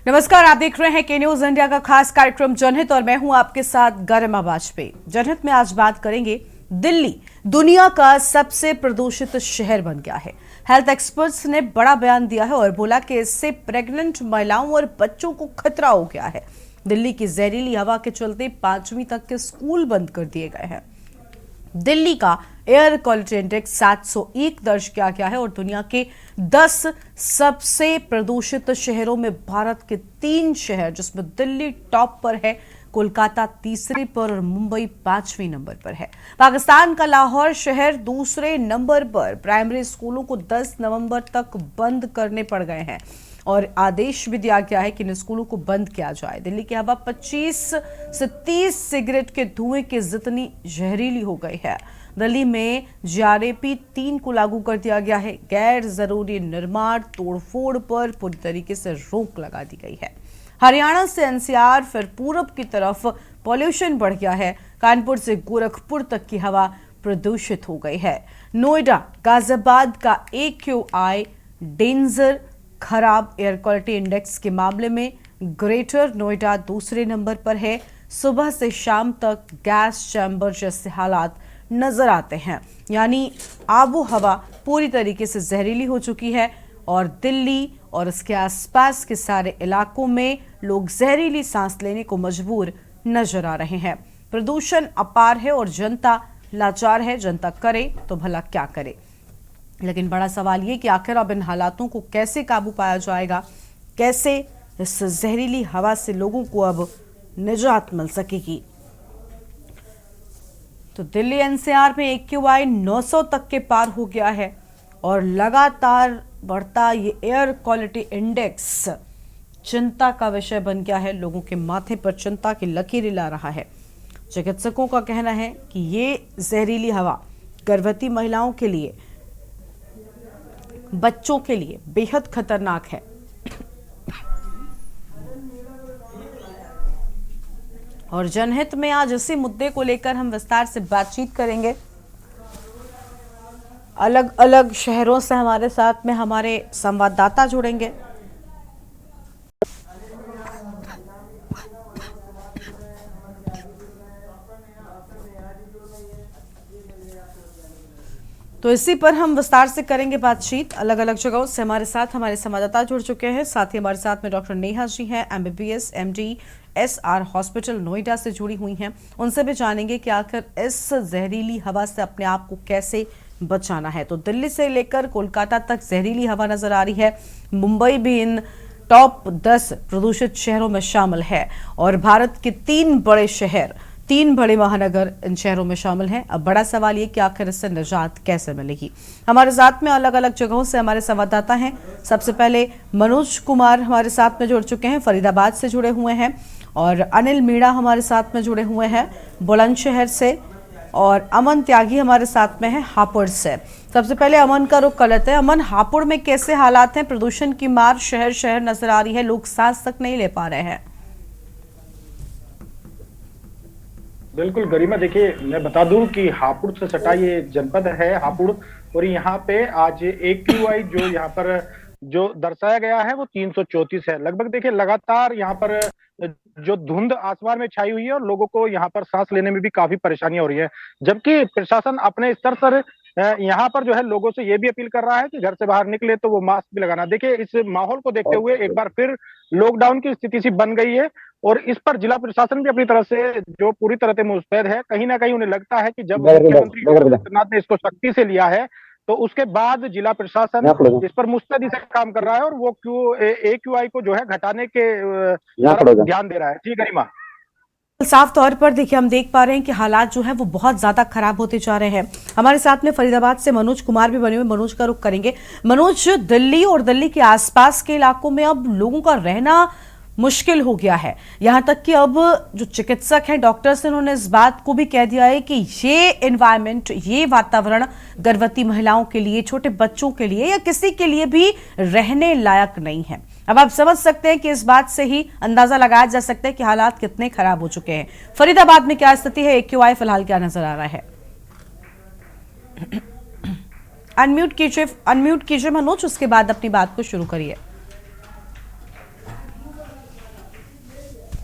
नमस्कार, आप देख रहे हैं के न्यूज इंडिया का खास कार्यक्रम जनहित और मैं हूं आपके साथ गरिमा वाजपेयी। जनहित में आज बात करेंगे दिल्ली दुनिया का सबसे प्रदूषित शहर बन गया है। हेल्थ एक्सपर्ट्स ने बड़ा बयान दिया है और बोला कि इससे प्रेग्नेंट महिलाओं और बच्चों को खतरा हो गया है। दिल्ली की जहरीली हवा के चलते 5वीं तक के स्कूल बंद कर दिए गए हैं। दिल्ली का एयर क्वालिटी इंडेक्स 701 दर्ज किया गया है और दुनिया के 10 सबसे प्रदूषित शहरों में भारत के 3 शहर, जिसमें दिल्ली टॉप पर है, कोलकाता तीसरे पर और मुंबई 5वें नंबर पर है। पाकिस्तान का लाहौर शहर दूसरे नंबर पर। प्राइमरी स्कूलों को 10 नवंबर तक बंद करने पड़ गए हैं और आदेश भी दिया गया है कि इन स्कूलों को बंद किया जाए। दिल्ली की हवा 25 से 30 सिगरेट के धुएं के जितनी जहरीली हो गई है। दिल्ली में GRAP 3 को लागू कर दिया गया है। गैर जरूरी निर्माण तोड़फोड़ पर पूरी तरीके से रोक लगा दी गई है। हरियाणा से NCR फिर पूरब की तरफ पॉल्यूशन बढ़ गया है। कानपुर से गोरखपुर तक की हवा प्रदूषित हो गई है। नोएडा गाजियाबाद का AQI डेंजर खराब एयर क्वालिटी इंडेक्स के मामले में ग्रेटर नोएडा दूसरे नंबर पर है। सुबह से शाम तक गैस चैम्बर जैसे हालात नजर आते हैं, यानी आबो हवा पूरी तरीके से जहरीली हो चुकी है और दिल्ली और इसके आसपास के सारे इलाकों में लोग जहरीली सांस लेने को मजबूर नजर आ रहे हैं। प्रदूषण अपार है और जनता लाचार है। जनता करे तो भला क्या करे। लेकिन बड़ा सवाल ये कि आखिर अब इन हालातों को कैसे काबू पाया जाएगा, कैसे इस जहरीली हवा से लोगों को अब निजात मिल सकेगी। तो दिल्ली NCR में AQI 900 तक के पार हो गया है और लगातार बढ़ता ये एयर क्वालिटी इंडेक्स चिंता का विषय बन गया है। लोगों के माथे पर चिंता की लकीरें ला रहा है। चिकित्सकों का कहना है कि ये जहरीली हवा गर्भवती महिलाओं के लिए, बच्चों के लिए बेहद खतरनाक है। और जनहित में आज इसी मुद्दे को लेकर हम विस्तार से बातचीत करेंगे। अलग अलग शहरों से हमारे साथ में हमारे संवाददाता जुड़ेंगे। तो इसी पर हम विस्तार से करेंगे बातचीत। अलग अलग जगहों से हमारे साथ हमारे संवाददाता जुड़ चुके हैं। साथ ही हमारे साथ में डॉक्टर नेहा जी हैं, MBBS MD SR hospital Noida से जुड़ी हुई हैं। उनसे भी जानेंगे कि आखिर इस जहरीली हवा से अपने आप को कैसे बचाना है। तो दिल्ली से लेकर कोलकाता तक जहरीली हवा नजर आ रही है। मुंबई भी इन टॉप 10 प्रदूषित शहरों में शामिल है और भारत के 3 बड़े महानगर इन शहरों में शामिल हैं। अब बड़ा सवाल ये कि आखिर इससे निजात कैसे मिलेगी। हमारे साथ में अलग अलग जगहों से हमारे संवाददाता हैं। सबसे पहले मनोज कुमार हमारे साथ में जुड़ चुके हैं, फरीदाबाद से जुड़े हुए हैं, और अनिल मीणा हमारे साथ में जुड़े हुए हैं बुलंदशहर से, और अमन त्यागी हमारे साथ में है हापुड़ से। सबसे पहले अमन का रुख कर लेते हैं। अमन, हापुड़ में कैसे हालात हैं? प्रदूषण की मार शहर शहर नजर आ रही है, लोग सांस तक नहीं ले पा रहे हैं। बिल्कुल गरिमा, देखिए मैं बता दूं कि हापुड़ से सटा ये जनपद है हापुड़, और यहाँ पे आज AQI जो यहाँ पर जो दर्शाया गया है वो 334 है लगभग। देखिए लगातार यहाँ पर जो धुंध आसमान में छाई हुई है और लोगों को यहाँ पर सांस लेने में भी काफी परेशानियां हो रही है, जबकि प्रशासन अपने स्तर पर यहाँ पर जो है लोगों से ये भी अपील कर रहा है कि घर से बाहर निकले तो वो मास्क भी लगाना। देखिए इस माहौल को देखते हुए एक बार फिर लॉकडाउन की स्थिति सी बन गई है और इस पर जिला प्रशासन भी अपनी तरफ से जो पूरी तरह से मुस्तैद है। कहीं ना कहीं उन्हें लगता है कि जब मुख्यमंत्री योगी आदित्यनाथ ने इसको सख्ती से लिया है तो उसके बाद जिला प्रशासन इस पर मुस्तैदी से काम कर रहा है और वो AQI को जो है घटाने के ध्यान दे रहा है। जी गरिमा, साफ तौर पर देखिए हम देख पा रहे हैं कि हालात जो है वो बहुत ज्यादा खराब होते जा रहे हैं। हमारे साथ में फरीदाबाद से मनोज कुमार भी बने हुए, मनोज का रुख करेंगे। मनोज, दिल्ली और दिल्ली के आसपास के इलाकों में अब लोगों का रहना मुश्किल हो गया है। यहां तक कि अब जो चिकित्सक हैं, डॉक्टर्स, इन्होंने इस बात को भी कह दिया है कि ये एनवायरमेंट, ये वातावरण गर्भवती महिलाओं के लिए, छोटे बच्चों के लिए या किसी के लिए भी रहने लायक नहीं है। अब आप समझ सकते हैं कि इस बात से ही अंदाजा लगाया जा सकता है कि हालात कितने खराब हो चुके हैं। फरीदाबाद में क्या स्थिति है? AQI फिलहाल क्या नजर आ रहा है? अनम्यूट कीजिए मनोज, उसके बाद अपनी बात को शुरू करिए।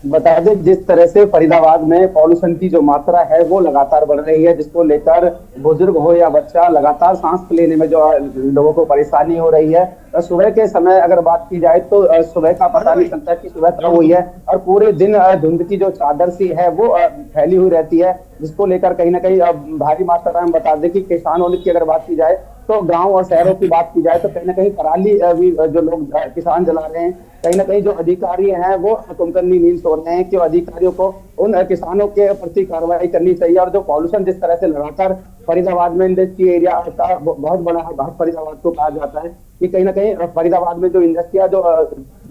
बता दें, जिस तरह से फरीदाबाद में पॉल्यूशन की जो मात्रा है वो लगातार बढ़ रही है, जिसको लेकर बुजुर्ग हो या बच्चा लगातार सांस लेने में जो लोगों को परेशानी हो रही है। सुबह के समय अगर बात की जाए तो सुबह का पता नहीं चलता कि सुबह कब हुई है, और पूरे दिन धुंध की जो चादर सी है वो फैली हुई रहती है, जिसको लेकर कहीं ना कहीं भारी मात्रा में बता दें कि किसानों की अगर बात की जाए तो गांव और शहरों की बात की जाए तो कहीं ना कहीं पराली भी जो लोग किसान जला रहे हैं, कहीं ना कहीं जो अधिकारी हैं वो कुंभकर्णी नींद सो रहे हैं कि अधिकारियों को उन किसानों के प्रति कार्रवाई करनी चाहिए। और जो पॉल्यूशन जिस तरह से लगातार फरीदाबाद में इंडस्ट्री एरिया का बहुत बड़ा भाग फरीदाबाद को कहा जाता है कि कहीं ना कहीं फरीदाबाद में जो इंडस्ट्रिया जो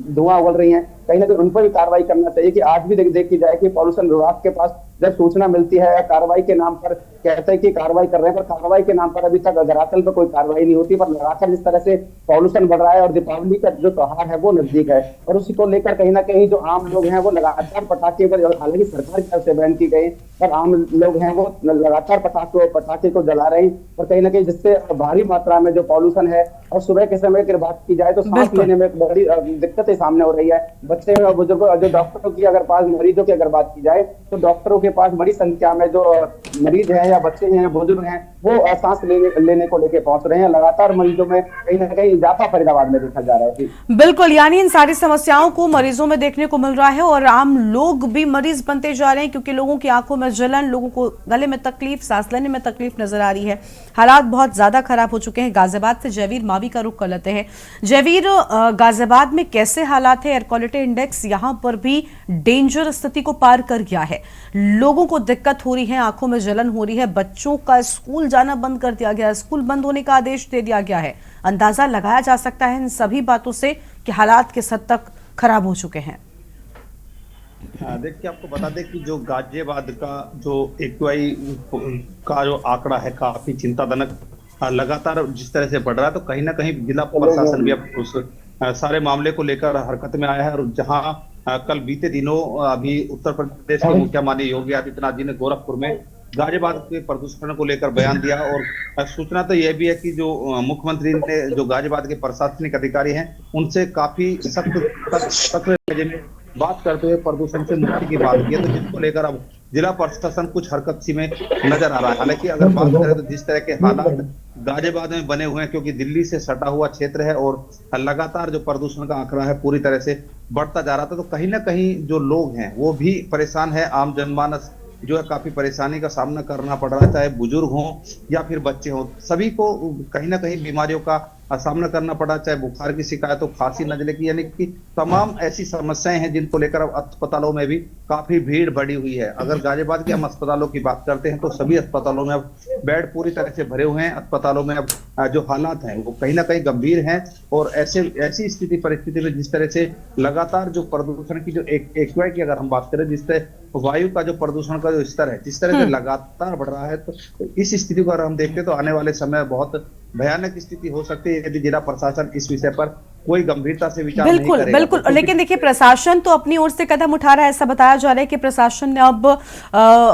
धुआं उगल रही हैं, कहीं ना कहीं उन पर भी कार्रवाई करना चाहिए। कि आज भी देखी जाए कि पॉल्यूशन विभाग के पास जब सूचना मिलती है या कार्रवाई के नाम पर कहते हैं कि कार्रवाई कर रहे हैं, पर कार्रवाई के नाम पर अभी तक धरातल पर कोई कार्रवाई नहीं होती। पर लगातार जिस तरह से पॉल्यूशन बढ़ रहा है और दीपावली का जो त्योहार है वो नजदीक है, और उसी को लेकर कहीं ना कहीं जो आम लोग हैं वो लगातार पटाखे पर, हालांकि सरकार की तरफ से बैन की गई, पर आम लोग हैं वो लगातार पटाखे को जला रहे हैं, और कहीं ना कहीं जिससे भारी मात्रा में जो पॉल्यूशन है। और सुबह के समय की बात की जाए तो सांस लेने में बड़ी दिक्कतें सामने हो रही है। बच्चे और बुजुर्गों, जो डॉक्टरों की अगर पास मरीजों की अगर बात की जाए तो डॉक्टरों के पास बड़ी संख्या में जो मरीज हैं या बच्चे हैं बुजुर्ग हैं वो सांस लेने को लेके पहुंच रहे हैं। लगातार मरीजों में कहीं ना कहीं इजाफा फरीदाबाद में देखा जा रहा है। बिल्कुल, यानी इन सारी समस्याओं को मरीजों में देखने को मिल रहा है और आम लोग भी मरीज बनते जा रहे हैं, क्योंकि लोगों की आंखों में जलन, लोगों को गले में तकलीफ, सांस लेने में तकलीफ नजर आ रही है। हालात बहुत ज्यादा खराब हो चुके हैं। गाजियाबाद से जयवीर मावी का रुख कर लेते हैं। जयवीर, गाजियाबाद में कैसे हालात है? एयर क्वालिटी इंडेक्स यहां पर भी डेंजर स्थिति को पार कर गया है। लोगों को दिक्कत हो रही है, आंखों में जलन हो रही है, बच्चों का स्कूल जाना बंद कर दिया गया है, स्कूल बंद होने का आदेश दे दिया गया है। अंदाजा लगाया जा सकता है इन सभी बातों से कि हालात किस हद तक खराब हो चुके हैं। देखिए, आपको बता दें कि जो गाजियाबाद का जो एक्यूआई का जो आंकड़ा है काफी चिंताजनक लगातार जिस तरह से बढ़ रहा है, तो कहीं ना कहीं जिला प्रशासन भी अब उस सारे मामले को लेकर हरकत में आया है। और जहां कल बीते दिनों अभी उत्तर प्रदेश के मुख्यमंत्री योगी आदित्यनाथ जी ने गोरखपुर में गाजियाबाद के प्रदूषण को लेकर बयान दिया। और सूचना तो यह भी है कि जो मुख्यमंत्री ने जो गाजियाबाद के प्रशासनिक अधिकारी हैं उनसे काफी सख्त लहजे में बात करते हुए प्रदूषण से मुक्ति की बात की है, तो जिसको लेकर अब जिला प्रशासन कुछ हरकत सी में नजर आ रहा है। हालांकि अगर बात करें तो जिस तरह के हालात गाजियाबाद में बने हुए हैं, क्योंकि दिल्ली से सटा हुआ क्षेत्र है और लगातार जो प्रदूषण का आंकड़ा है पूरी तरह से बढ़ता जा रहा था, तो कहीं ना कहीं जो लोग हैं वो भी परेशान है। आम जनमानस जो है काफी परेशानी का सामना करना पड़ रहा है, चाहे बुजुर्ग हों या फिर बच्चे हों, सभी को कहीं ना कहीं बीमारियों का सामना करना पड़ा, चाहे बुखार की शिकायत हो, खांसी नजले की, यानी कि तमाम ऐसी समस्याएं हैं जिनको लेकर अब अस्पतालों में भी काफी भीड़ बढ़ी हुई है। अगर गाजियाबाद के हम अस्पतालों की बात करते हैं तो सभी अस्पतालों में अब बेड पूरी तरह से भरे हुए हैं। अस्पतालों में अब जो हालात हैं वो कहीं ना कहीं गंभीर हैं, और ऐसी स्थिति परिस्थिति में जिस तरह से लगातार जो प्रदूषण की जो एक्यूआई की अगर हम बात करें, जिससे वायु का जो प्रदूषण का जो स्तर है जिस तरह से लगातार बढ़ रहा है, तो इस स्थिति को अगर हम देखते हैं तो आने वाले समय बहुत भयानक स्थिति हो सकती है यदि जिला प्रशासन इस विषय पर कोई गंभीरता से विचार नहीं करेगा। बिल्कुल, लेकिन देखिए प्रशासन तो अपनी ओर से कदम उठा रहा है। ऐसा बताया जा रहा है कि प्रशासन ने अब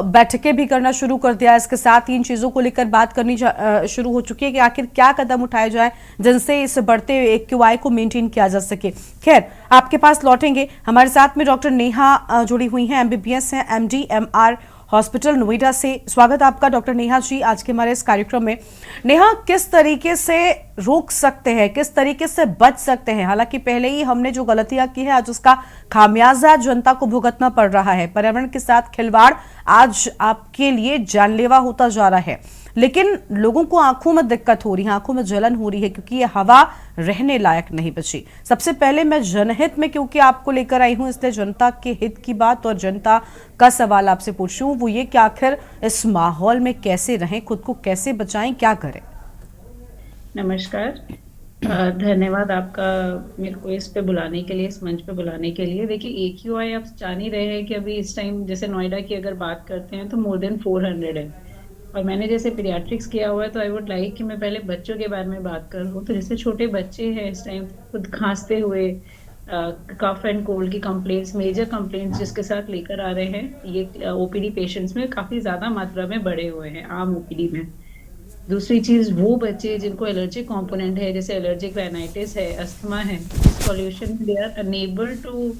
बैठकें भी करना शुरू कर दिया है। इसके साथ इन चीजों को लेकर बात करनी शुरू हो चुकी है कि आखिर क्या कदम उठाए जाए जिनसे इस बढ़ते एक्यूआई को मेंटेन किया जा सके। खैर, आपके पास लौटेंगे। हमारे साथ में डॉक्टर नेहा जुड़ी हुई हैं, एमबीबीएस हैं, एमडी एमआर हॉस्पिटल नोएडा से। स्वागत आपका डॉक्टर नेहा जी आज के हमारे इस कार्यक्रम में। नेहा, किस तरीके से रोक सकते हैं, किस तरीके से बच सकते हैं? हालांकि पहले ही हमने जो गलतियां की है आज उसका खामियाजा जनता को भुगतना पड़ रहा है। पर्यावरण के साथ खिलवाड़ आज आपके लिए जानलेवा होता जा रहा है, लेकिन लोगों को आंखों में दिक्कत हो रही है, आंखों में जलन हो रही है, क्योंकि ये हवा रहने लायक नहीं बची। सबसे पहले मैं जनहित में क्योंकि आपको लेकर आई हूं, इसलिए जनता के हित की बात और जनता का सवाल आपसे पूछ रही हूं, वो ये कि आखिर इस माहौल में कैसे रहें, खुद को कैसे बचाएं, क्या करें? नमस्कार, धन्यवाद आपका मेरे को इस पे बुलाने के लिए, इस मंच पे बुलाने के लिए। देखिए, एक्यूआई आप जान ही रहे हैं कि अभी इस टाइम जैसे नोएडा की अगर बात करते हैं तो मोर देन 400 है, और मैंने जैसे पीडियाट्रिक्स किया हुआ है तो आई वुड लाइक कि मैं पहले बच्चों के बारे में बात करूँ। तो जैसे छोटे बच्चे हैं इस टाइम खुद खांसते हुए, कफ एंड कोल्ड की कंप्लेंट्स, मेजर कंप्लेंट्स जिसके साथ लेकर आ रहे हैं, ये ओपीडी पेशेंट्स में काफ़ी ज़्यादा मात्रा में बढ़े हुए हैं आम ओपीडी में। दूसरी चीज़, वो बच्चे जिनको एलर्जिक कंपोनेंट है, जैसे एलर्जिक राइनाइटिस है, अस्थमा है, इस pollution they are unable to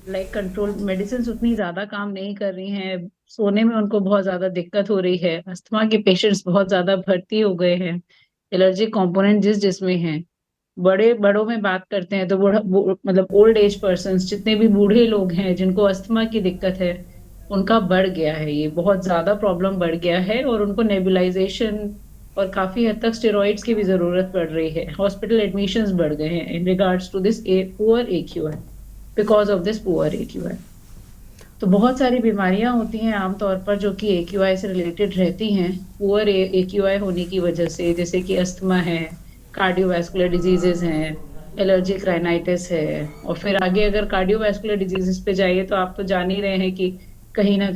like control medicine उतनी ज्यादा काम नहीं कर रही हैं, सोने में उनको बहुत ज्यादा दिक्कत हो रही है, अस्थमा के पेशेंट्स बहुत ज्यादा भर्ती हो गए हैं, एलर्जी कंपोनेंट जिसमें हैं। बड़ों में बात करते हैं तो मतलब ओल्ड एज पर्सन, जितने भी बूढ़े लोग हैं जिनको अस्थमा की दिक्कत है, उनका बढ़ गया है, ये बहुत ज्यादा प्रॉब्लम बढ़ गया है, और उनको नेबुलाइजेशन और काफी हद तक स्टेरॉइड्स की भी जरूरत पड़ रही है। हॉस्पिटल एडमिशंस बढ़ गए हैं in regards to this poor AQI, because of this poor AQI। तो बहुत सारी बीमारियां होती हैं आमतौर पर जो कि AQI से रिलेटेड रहती हैं, पुअर AQI होने की वजह से, जैसे कि अस्थमा है, कार्डियोवैस्कुलर डिजीजेस हैं, एलर्जिक राइनाइटिस है, और फिर आगे अगर कार्डियोवैस्कुलर डिजीजेस पे जाइए तो आप तो जान ही रहे हैं कि कहीं ना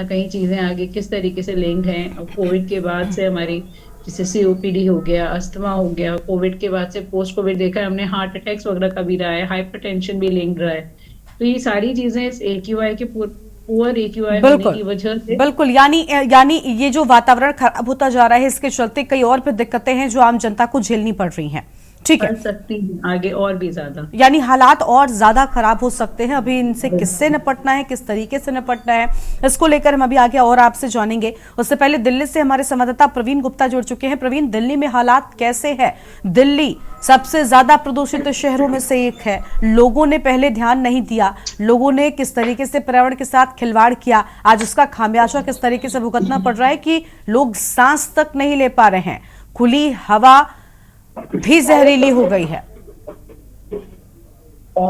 कहीं चीजें आगे किस तरीके से लिंक्ड हैं। और कोविड के बाद से हमारी जैसे COPD हो गया, अस्थमा हो गया, कोविड के बाद से पोस्ट कोविड देखा है हमने, हार्ट अटैक्स वगैरह का भी रहा है, हाइपरटेंशन भी लिंक्ड रहा है। तो ये सारी चीजें इस AQI के पुअर AQI होने की वजह से, बिल्कुल, यानी ये जो वातावरण खराब होता जा रहा है, इसके चलते कई और भी दिक्कतें हैं जो आम जनता को झेलनी पड़ रही हैं। ठीक है, बढ़ सकती है आगे और भी ज्यादा, यानी हालात और ज्यादा खराब हो सकते हैं। अभी इनसे किससे निपटना है, किस तरीके से निपटना है, इसको लेकर हम अभी आगे और आपसे जानेंगे। उससे पहले दिल्ली से हमारे संवाददाता प्रवीण गुप्ता जुड़ चुके हैं। प्रवीण, दिल्ली में हालात कैसे है? दिल्ली सबसे ज्यादा प्रदूषित शहरों में से एक है। लोगों ने पहले ध्यान नहीं दिया, लोगों ने किस तरीके से पर्यावरण के साथ खिलवाड़ किया, आज उसका खामियाजा किस तरीके से भुगतना पड़ रहा है कि लोग सांस तक नहीं ले पा रहे हैं। खुली हवा भी जहरीली हो गई है।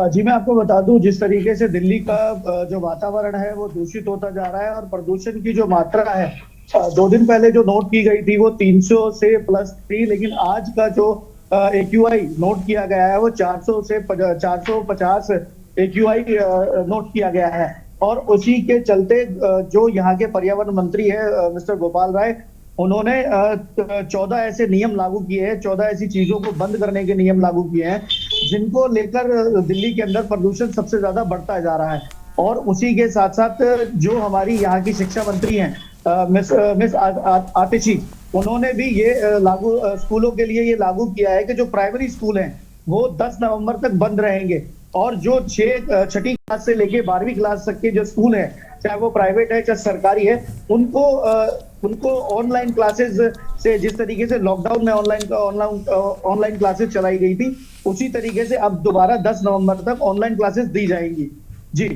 जी मैं आपको बता दूं, जिस तरीके से दिल्ली का जो वातावरण है वो दूषित होता जा रहा है, और प्रदूषण की जो मात्रा है 2 दिन पहले जो नोट की गई थी वो 300 से प्लस थी, लेकिन आज का जो AQI नोट किया गया है वो 400 से 450 AQI नोट किया गया है। और उसी के चलते जो यहाँ के पर्यावरण मंत्री है मिस्टर गोपाल राय, उन्होंने 14 ऐसे नियम लागू किए हैं, 14 ऐसी चीजों को बंद करने के नियम लागू किए हैं जिनको लेकर दिल्ली के अंदर प्रदूषण सबसे ज्यादा बढ़ता जा रहा है। और उसी के साथ साथ जो हमारी यहाँ की शिक्षा मंत्री हैं मिस आतिशी, उन्होंने भी ये स्कूलों के लिए ये लागू किया है कि जो प्राइमरी स्कूल हैं वो 10 नवंबर तक बंद रहेंगे, और जो 6ठी क्लास से लेके 12वीं क्लास तक के जो स्कूल हैं, चाहे वो प्राइवेट है चाहे सरकारी है, उनको ऑनलाइन क्लासेस से, जिस तरीके से लॉकडाउन में ऑनलाइन क्लासेस चलाई गई थी, उसी तरीके से अब दोबारा 10 नवंबर तक ऑनलाइन क्लासेस दी जाएंगी। जी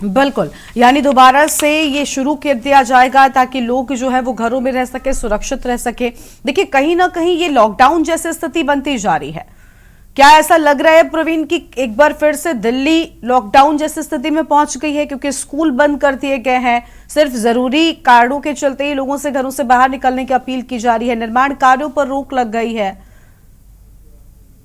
बिल्कुल, यानी दोबारा से ये शुरू कर दिया जाएगा ताकि लोग जो है वो घरों में रह सके, सुरक्षित रह सके। देखिए, कहीं ना कहीं ये लॉकडाउन जैसी स्थिति बनती जा रही है। क्या ऐसा लग रहा है प्रवीण कि एक बार फिर से दिल्ली लॉकडाउन जैसी स्थिति में पहुंच गई है, क्योंकि स्कूल बंद कर दिए गए हैं, सिर्फ जरूरी कारणों के चलते ही लोगों से घरों से बाहर निकलने की अपील की जा रही है, निर्माण कार्यों पर रोक लग गई है?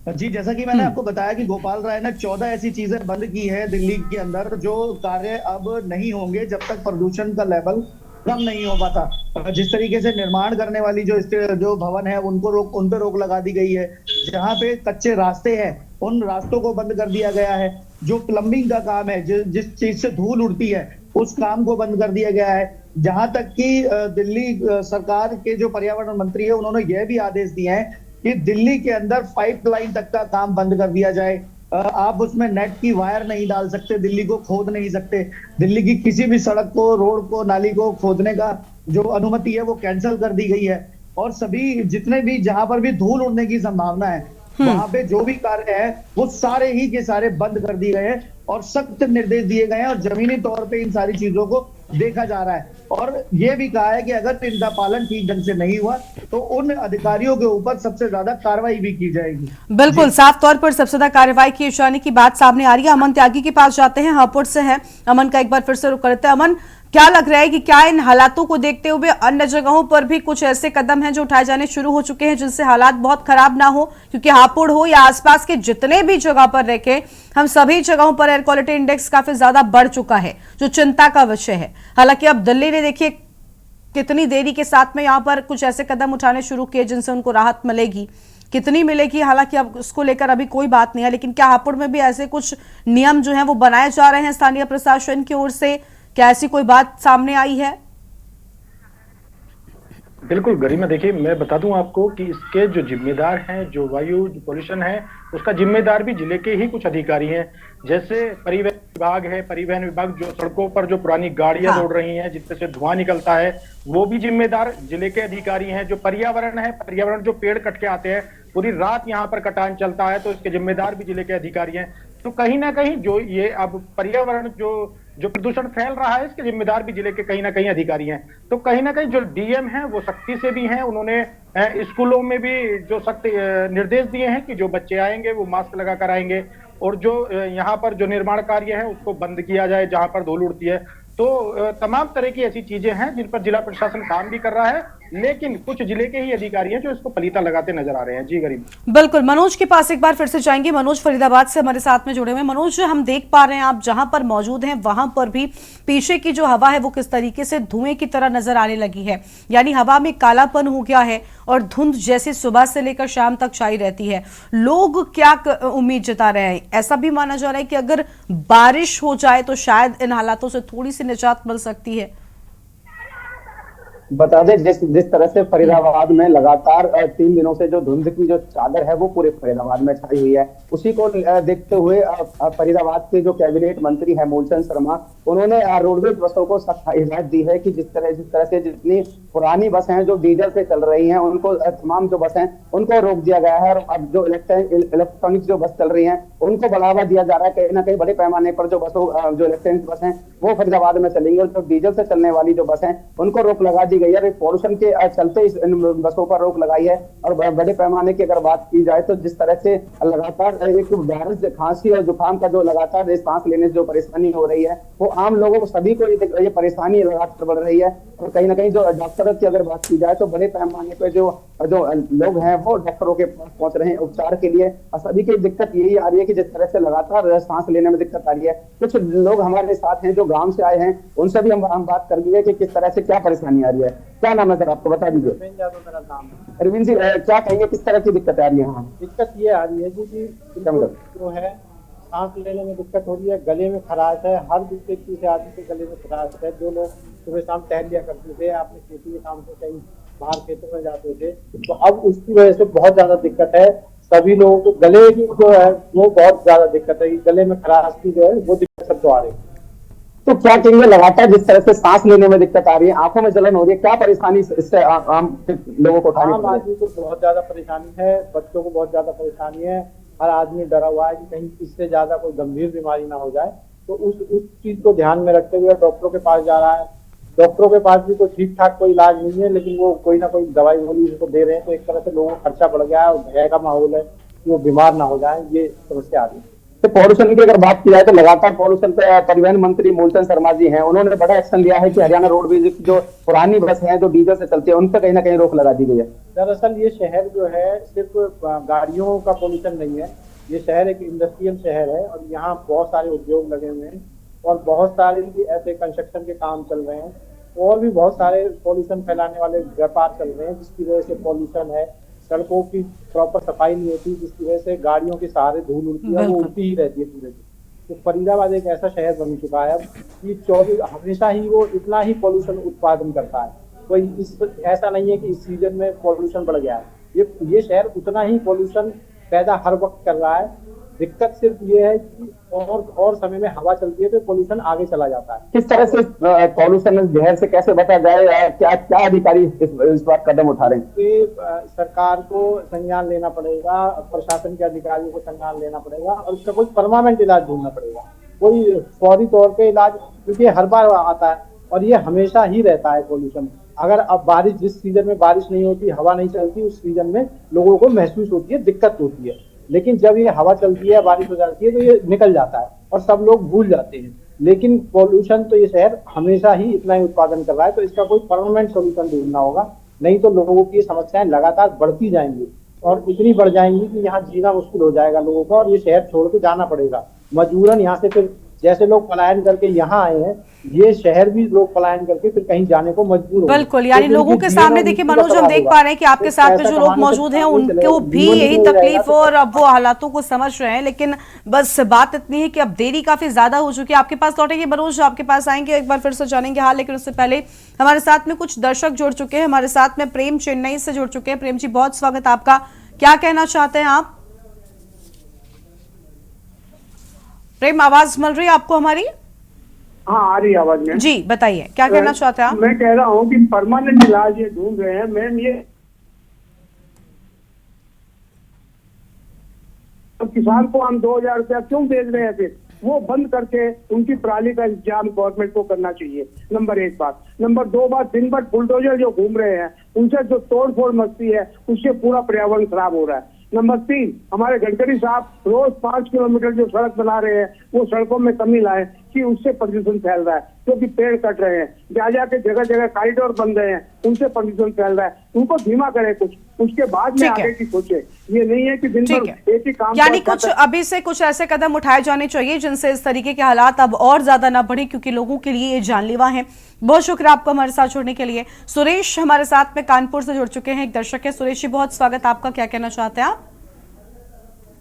जी, जैसा कि मैंने आपको बताया कि गोपाल राय ने 14 ऐसी चीजें बंद की है दिल्ली के अंदर, जो कार्य अब नहीं होंगे जब तक प्रदूषण का लेवल कम नहीं हो पाता। जिस तरीके से निर्माण करने वाली जो भवन है उन पे रोक लगा दी गई है। जहाँ पे कच्चे रास्ते हैं उन रास्तों को बंद कर दिया गया है। जो प्लम्बिंग का काम है, जिस चीज से धूल उड़ती है, उस काम को बंद कर दिया गया है। जहां तक कि दिल्ली सरकार के जो पर्यावरण मंत्री है, उन्होंने यह भी आदेश दिए हैं कि दिल्ली के अंदर पाइपलाइन तक का काम बंद कर दिया जाए। आप उसमें नेट की वायर नहीं डाल सकते, दिल्ली को खोद नहीं सकते। दिल्ली की किसी भी सड़क को, रोड को, नाली को खोदने का जो अनुमति है वो कैंसिल कर दी गई है। और सभी जितने भी जहां पर भी धूल उड़ने की संभावना है, वहां पे जो भी कार्य है वो सारे ही के सारे बंद कर दिए गए हैं और सख्त निर्देश दिए गए हैं, और जमीनी तौर पे इन सारी चीजों को देखा जा रहा है। और ये भी कहा है कि अगर इनका पालन ठीक ढंग से नहीं हुआ तो उन अधिकारियों के ऊपर सबसे ज्यादा कार्रवाई भी की जाएगी। बिल्कुल, साफ तौर पर सबसे ज्यादा कार्रवाई किए जाने की बात सामने आ रही है। अमन त्यागी के पास जाते हैं, हापुड़ से है अमन का, एक बार फिर से रुक करते हैं। अमन, क्या लग रहा है कि क्या इन हालातों को देखते हुए अन्य जगहों पर भी कुछ ऐसे कदम हैं जो उठाए जाने शुरू हो चुके हैं जिनसे हालात बहुत खराब ना हो? क्योंकि हापुड़ हो या आसपास के जितने भी जगह पर रखे, हम सभी जगहों पर एयर क्वालिटी इंडेक्स काफी ज्यादा बढ़ चुका है, जो चिंता का विषय है। हालांकि अब दिल्ली ने देखिए कितनी देरी के साथ में यहाँ पर कुछ ऐसे कदम उठाने शुरू किए जिनसे उनको राहत मिलेगी, कितनी मिलेगी हालांकि अब उसको लेकर अभी कोई बात नहीं है। लेकिन क्या हापुड़ में भी ऐसे कुछ नियम जो हैं वो बनाए जा रहे हैं स्थानीय प्रशासन की ओर से? क्या ऐसी कोई बात सामने आई है? बिल्कुल गरिमा, देखिए मैं बता दूं आपको कि इसके जो जिम्मेदार हैं, जो वायु पोल्यूशन है, उसका जिम्मेदार भी जिले के ही कुछ अधिकारी हैं। जैसे परिवहन विभाग है, परिवहन विभाग जो सड़कों पर जो पुरानी गाड़ियां हाँ। दौड़ रही हैं जिससे से धुआं निकलता है, वो भी जिम्मेदार जिले के अधिकारी हैं। जो पर्यावरण है, पर्यावरण जो पेड़ कट के आते हैं, पूरी रात यहाँ पर कटान चलता है, तो इसके जिम्मेदार भी जिले के अधिकारी हैं। तो कहीं ना कहीं जो ये अब पर्यावरण जो जो प्रदूषण फैल रहा है, इसके जिम्मेदार भी जिले के कहीं ना कहीं अधिकारी हैं। तो कहीं ना कहीं जो डीएम हैं वो सख्ती से भी हैं। उन्होंने स्कूलों में भी जो सख्त निर्देश दिए हैं कि जो बच्चे आएंगे वो मास्क लगा कर आएंगे, और जो यहाँ पर जो निर्माण कार्य है उसको बंद किया जाए जहां पर धूल उड़ती है। तो तमाम तरह की ऐसी चीजें हैं जिन पर जिला प्रशासन काम भी कर रहा है, लेकिन कुछ जिले के ही अधिकारी हैं जो इसको पलीता लगाते नजर आ रहे हैं। जी गरीब, बिल्कुल, मनोज के पास एक बार फिर से जाएंगे। मनोज फरीदाबाद से हमारे साथ में जुड़े हुए हैं। मनोज, हम देख पा रहे हैं आप जहां पर मौजूद हैं वहां पर भी पीछे की जो हवा है वो किस तरीके से धुएं की तरह नजर आने लगी है, यानी हवा में कालापन हो गया है और धुंध जैसे सुबह से लेकर शाम तक छाई रहती है। लोग क्या उम्मीद जता रहे हैं? ऐसा भी माना जा रहा है कि अगर बारिश हो जाए तो शायद इन हालातों से थोड़ी सी निजात मिल सकती है। बता दें जिस जिस तरह से फरीदाबाद में लगातार 3 दिनों से जो धुंध की जो चादर है वो पूरे फरीदाबाद में छाई हुई है, उसी को देखते हुए फरीदाबाद के जो कैबिनेट मंत्री है मूलचंद शर्मा, उन्होंने रोडवेज बसों को सख्त हिदायत दी है कि जिस तरह से जितनी पुरानी बस हैं जो डीजल से चल रही हैं, उनको तमाम जो बस हैं उनको रोक दिया गया है। और अब जो इलेक्ट्रॉनिक जो बस चल रही हैं उनको बढ़ावा दिया जा रहा है। कहीं ना कहीं बड़े पैमाने पर जो जो इलेक्ट्रॉनिक बस हैं वो फरीदाबाद में चलेंगी, और जो डीजल से चलने वाली जो बस हैं उनको रोक लगा दी गई है। पॉल्यूशन के चलते इस बसों पर रोक लगाई है। और बड़े पैमाने की अगर बात की जाए तो जिस तरह से लगातार एक वायरस, खांसी और जुकाम का जो लगातार सांस लेने से जो परेशानी हो रही है, वो आम लोगों को सभी को ये परेशानी लगातार बढ़ रही है। और कहीं ना कहीं जो डॉक्टर की अगर बात की जाए तो बड़े पैमाने पर जो लोग हैं वो डॉक्टरों के पास पहुंच रहे हैं उपचार के लिए। और सभी की दिक्कत यही आ रही है कि जिस तरह से लगातार सांस लेने में दिक्कत आ रही है। कुछ लोग हमारे साथ हैं जो गांव से आए हैं, उनसे भी हम बात कर लिए कि किस तरह से क्या परेशानी आ रही है। क्या नाम है सर आपको, बता दीजिए। मेरा नाम है अरविंद जी, क्या कहेंगे किस तरह की दिक्कत आ रही है? हाँ, दिक्कत ये आ रही है जी कि जो है सांस लेने में दिक्कत हो रही है, गले में खराश है। हर दूसरे तीसरे आदमी के गले में खराश है। जो लोग सुबह शाम टहल लिया करते थे, अपनी खेती के काम से कहीं बाहर खेतों में जाते थे, तो अब उसकी वजह से बहुत ज्यादा दिक्कत है। सभी लोगों को गले की जो है वो बहुत ज्यादा दिक्कत है। गले में खराश की जो है वो दिक्कत सबको आ रही है। तो क्या कहेंगे लगातार जिस तरह से सांस लेने में दिक्कत आ रही है, आंखों में जलन हो रही है, क्या परेशानी इससे आम लोगों को उठानी आम पड़ रही है? आदमी को बहुत ज्यादा परेशानी है, बच्चों को बहुत ज्यादा परेशानी है। हर आदमी डरा हुआ है कि कहीं इससे ज्यादा कोई गंभीर बीमारी ना हो जाए। तो उस चीज को ध्यान में रखते हुए डॉक्टरों के पास जा रहा है। डॉक्टरों के पास भी कोई ठीक ठाक कोई इलाज नहीं है, लेकिन वो कोई ना कोई दवाई गोली उसको दे रहे हैं। तो एक तरह से लोगों को खर्चा बढ़ गया है और भय का माहौल है कि वो बीमार ना हो जाए, ये समस्या आ रही है। तो पॉल्यूशन की अगर बात की जाए तो लगातार पॉल्यूशन पे परिवहन मंत्री मूलचंद शर्मा जी हैं, उन्होंने बड़ा एक्शन लिया है कि हरियाणा रोडवेज की जो पुरानी बस है जो डीजल से चलती है उन पर कहीं ना कहीं रोक लगा दी गई है। दरअसल ये शहर जो है सिर्फ गाड़ियों का पॉल्यूशन नहीं है, ये शहर एक इंडस्ट्रियल शहर है और यहाँ बहुत सारे उद्योग लगे हुए हैं और बहुत सारे ऐसे कंस्ट्रक्शन के काम चल रहे हैं और भी बहुत सारे पॉल्यूशन फैलाने वाले व्यापार चल रहे हैं, जिसकी वजह से पॉल्यूशन है। सड़कों की प्रॉपर सफाई नहीं होती, जिसकी वजह से गाड़ियों के सहारे धूल उड़ती है, वो उड़ती ही रहती है पूरे दिन। तो फरीदाबाद एक ऐसा शहर बन चुका है अब कि 24 हमेशा ही वो इतना ही पॉल्यूशन उत्पादन करता है। कोई ऐसा नहीं है कि इस सीजन में पॉल्यूशन बढ़ गया है। ये शहर उतना ही पॉल्यूशन पैदा हर वक्त कर रहा है। दिक्कत सिर्फ ये है कि और समय में हवा चलती है तो पॉल्यूशन आगे चला जाता है। किस तरह से पॉल्यूशन जहर से कैसे बचा जाए, क्या अधिकारी इस बार कदम उठा रहे हैं? सरकार को संज्ञान लेना पड़ेगा, प्रशासन के अधिकारियों को संज्ञान लेना पड़ेगा और इसका कोई परमानेंट इलाज ढूंढना पड़ेगा, कोई फौरी तौर पे इलाज, क्योंकि हर बार आता है और ये हमेशा ही रहता है पॉल्यूशन। अगर अब बारिश, जिस सीजन में बारिश नहीं होती, हवा नहीं चलती, उस सीजन में लोगों को महसूस होती है, दिक्कत होती है। लेकिन जब ये हवा चलती है, बारिश हो जाती है तो ये निकल जाता है और सब लोग भूल जाते हैं। लेकिन पॉल्यूशन तो ये शहर हमेशा ही इतना ही उत्पादन कर रहा है, तो इसका कोई परमानेंट सोल्यूशन ढूंढना होगा, नहीं तो लोगों की समस्याएं लगातार बढ़ती जाएंगी और इतनी बढ़ जाएंगी कि यहाँ जीना मुश्किल हो जाएगा लोगों को और ये शहर छोड़ के जाना पड़ेगा। मजबूरन यहाँ से फिर जैसे लोग पलायन करके यहाँ आए हैं, ये शहर भी लोग पलायन करके फिर कहीं जाने को मजबूर हो। बिल्कुल, यानी लोगों के सामने देखिए मनोज, हम देख पा रहे हैं कि आपके साथ में जो लोग मौजूद हैं उनको भी यही तकलीफ हो और अब वो हालातों को समझ रहे हैं, लेकिन बस बात इतनी है कि अब देरी काफी ज्यादा हो चुकी है। आपके पास लौटेंगे मनोज, आपके पास आएंगे, एक बार फिर से जानेंगे हाल, लेकिन उससे पहले हमारे साथ में कुछ दर्शक जुड़ चुके हैं। हमारे साथ में प्रेम चेन्नई से जुड़ चुके हैं। प्रेम जी, बहुत स्वागत आपका, क्या कहना चाहते हैं आप? प्रेम, आवाज मिल रही है आपको हमारी? हाँ, आ रही आवाज में जी, बताइए क्या कहना चाहते हैं आप? मैं कह रहा हूँ कि परमानेंट इलाज ये ढूंढ रहे हैं मैम, ये तो किसान को हम 2000 रुपया क्यों भेज रहे हैं? फिर वो बंद करके उनकी पराली का इंतजाम गवर्नमेंट को करना चाहिए। नंबर 1 बात। नंबर 2 बात, दिन भर बुलडोजर जो घूम रहे हैं उनसे जो तोड़ फोड़ मस्ती है उससे पूरा पर्यावरण खराब हो रहा है। नंबर 3, हमारे गडकरी साहब रोज 5 किलोमीटर जो सड़क बना रहे हैं वो सड़कों में कमी लाए कि उससे प्रदूषण फैल रहा है, क्योंकि पेड़ कट रहे हैं, जा के जगह जगह कॉरिडोर बन रहे हैं, उनसे प्रदूषण फैल रहा है। उनको धीमा करे कुछ, उसके बाद में आगे की सोचे। ये नहीं है कि दिन भर एक ही काम, यानी कुछ अभी से कुछ ऐसे कदम उठाए जाने चाहिए जिनसे इस तरीके के हालात अब और ज्यादा ना बढ़े, क्योंकि लोगों के लिए ये जानलेवा है। बहुत शुक्रिया आपका हमारे साथ जुड़ने के लिए। सुरेश हमारे साथ में कानपुर से जुड़ चुके हैं, एक दर्शक है। सुरेश जी, बहुत स्वागत आपका, क्या कहना चाहते हैं आप?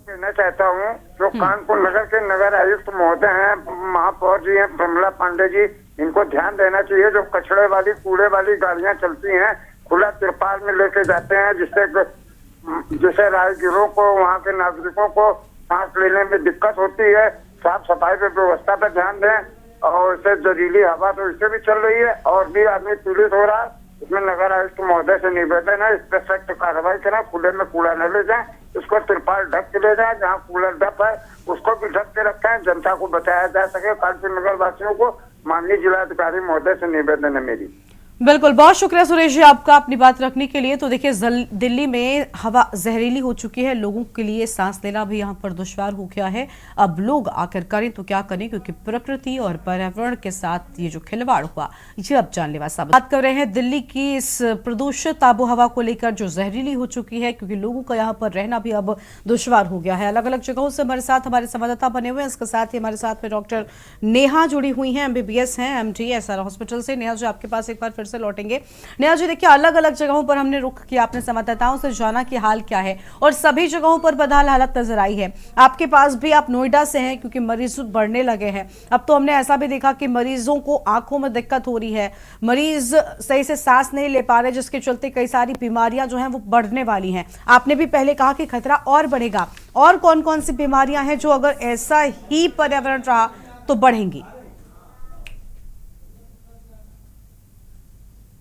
कहना चाहता हूँ, जो कानपुर नगर के नगर आयुक्त महोदय हैं, महापौर जी हैं प्रमिला पांडे जी, इनको ध्यान देना चाहिए। जो कचड़े वाली कूड़े वाली गाड़ियां चलती हैं, खुला तिरपाल में लेके जाते हैं, जिससे राहगीरों को, वहाँ के नागरिकों को सांस लेने में दिक्कत होती है। साफ सफाई पे व्यवस्था पे ध्यान दें। और इससे जहरीली हवा तो इससे भी चल रही है और भी आदमी पीड़ित हो रहा है। इसमें नगर आयुक्त महोदय से निवेदन है, इस पर सख्त कार्रवाई करें। खुले में कूड़ा न ले जाए, उसको तिरपाल ढक के ले जाए, जहाँ कूड़ा ढक है उसको भी ढक के रखें, जनता को बचाया जा सके। कानपुर नगर वासियों को माननीय जिलाधिकारी महोदय से निवेदन है मेरी। बिल्कुल, बहुत शुक्रिया सुरेश जी आपका अपनी बात रखने के लिए। तो देखिए, दिल्ली में हवा जहरीली हो चुकी है, लोगों के लिए सांस लेना भी यहाँ पर दुश्वार हो गया है। अब लोग आकर करें तो क्या करें, क्योंकि प्रकृति और पर्यावरण के साथ ये जो खिलवाड़ हुआ ये अब जानलेवा साबित। बात कर रहे हैं दिल्ली की इस प्रदूषित आबोहवा को लेकर जो जहरीली हो चुकी है, क्योंकि लोगों का यहाँ पर रहना भी अब दुश्वार हो गया है। अलग अलग जगहों से हमारे साथ हमारे संवाददाता बने हुए हैं। इसके साथ ही हमारे साथ में डॉक्टर नेहा जुड़ी हुई हैं, MBBS हैं, MD SR हॉस्पिटल से। नेहा जी, आपके पास एक बार से लौटेंगे। नेहा जी, देखिए, अलग अलग जगहों पर हमने रुख किया, अपने संवाददाताओं से जाना कि हाल क्या है और सभी जगहों पर बदहाल हालत नजर आई है। आपके पास भी, आप नोएडा से हैं, क्योंकि मरीज बढ़ने लगे हैं। अब तो हमने ऐसा भी देखा कि मरीजों को आंखों में दिक्कत हो रही है, मरीज सही से सांस नहीं ले पा रहे, जिसके चलते कई सारी बीमारियां जो हैं वो बढ़ने वाली हैं। आपने भी पहले कहा कि खतरा और बढ़ेगा। और कौन कौन सी बीमारियां हैं जो अगर ऐसा ही पर्यावरण रहा तो बढ़ेंगी?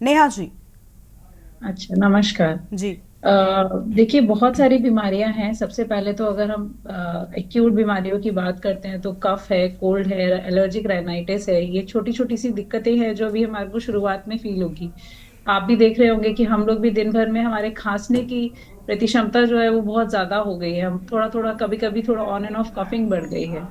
नेहा जी। अच्छा, नमस्कार जी। देखिए, बहुत सारी बीमारियां हैं। सबसे पहले तो अगर हम एक्यूट बीमारियों की बात करते हैं तो कफ है, कोल्ड है, एलर्जिक राइनाइटिस है। ये छोटी छोटी सी दिक्कतें हैं जो अभी हमारे को शुरुआत में फील होगी। आप भी देख रहे होंगे कि हम लोग भी दिन भर में हमारे खांसने की प्रति क्षमता जो है वो बहुत ज्यादा हो गई है। हम थोड़ा थोड़ा कभी कभी थोड़ा ऑन एंड ऑफ कफिंग बढ़ गई है।